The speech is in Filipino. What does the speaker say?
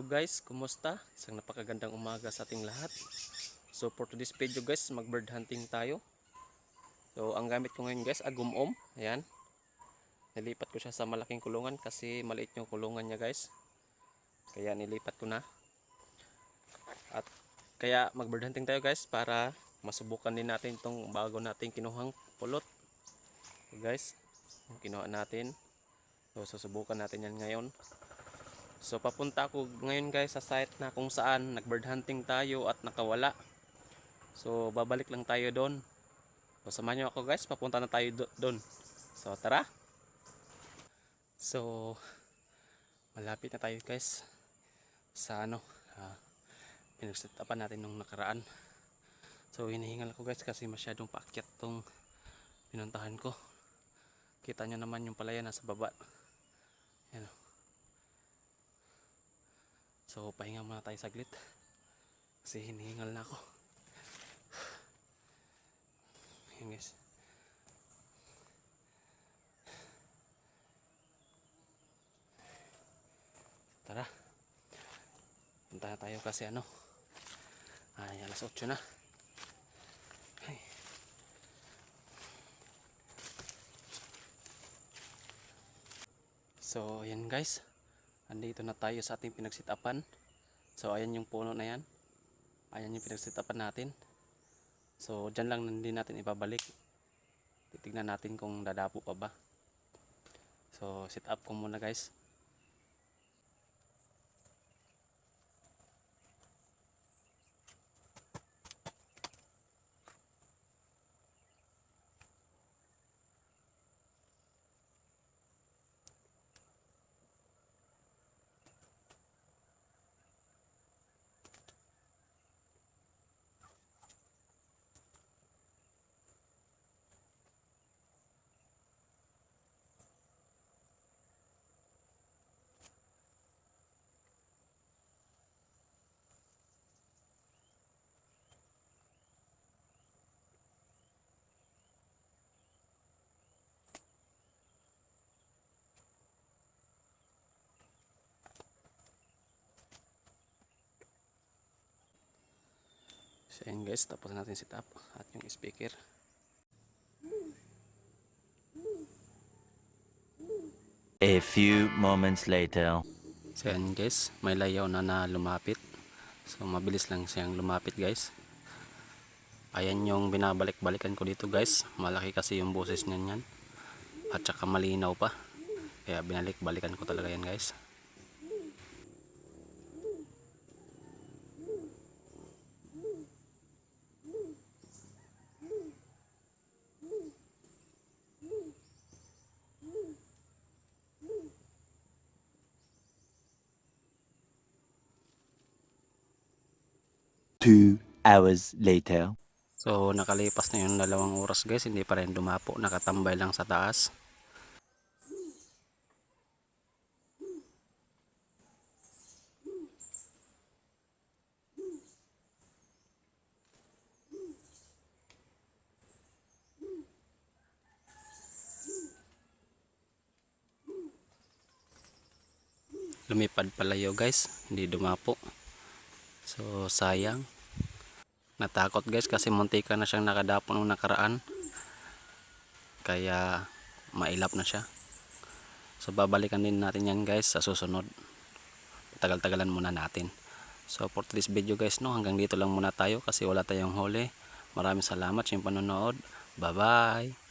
Guys, kumusta? Isang napakagandang umaga sa ating lahat. So for today's video guys, mag bird hunting tayo. So ang gamit ko ngayon guys, agumom. Ayan. Nilipat ko siya sa malaking kulungan kasi maliit yung kulungan niya guys. Kaya nilipat ko na. At kaya mag bird hunting tayo guys para masubukan din natin itong bago nating kinuhang pulot. So guys, yung kinuha natin. So susubukan natin yan ngayon. So papunta ako ngayon guys sa site na kung saan nag-bird hunting tayo at nakawala. So babalik lang tayo doon. So samahan niyo ako guys, papunta na tayo doon. So tara. So malapit na tayo guys sa pinag-setapan natin nung nakaraan. So hinihingal ako guys kasi masyadong paakyat tong pinuntahan ko. Kita nyo naman yung palayan nasa baba. Yan. So pahinga muna tayo saglit kasi hinihingal na ako. Yan guys. Tara. Punta na tayo kasi alas 8 na. Ay. So ayan guys. Andito na tayo sa ating pinagsitapan. So ayan yung puno na yan. Ayan yung pinagsitapan natin. So dyan lang hindi natin ibabalik. Titignan natin kung dadapo pa ba. So sit up ko muna guys. So ayan guys, tapos natin sit up at yung speaker. A few moments later. So ayan guys, may layaw na lumapit. So mabilis lang siyang lumapit guys. Ayan yung binabalik-balikan ko dito guys. Malaki kasi yung boses niyan. At saka malinaw pa. Kaya binalik-balikan ko talaga yan guys. Two hours later. So nakalipas na yung 2 oras guys, hindi pa rin dumapo, nakatambay lang sa taas. Lumipad palayo guys, hindi dumapo. So sayang. Natakot guys kasi muntika na siyang nakadapo nung nakaraan. Kaya mailap na siya. So babalikan din natin yan guys sa susunod. Tagal-tagalan muna natin. So for this video guys hanggang dito lang muna tayo kasi wala tayong huli. Maraming salamat sa inyong panonood. Bye bye.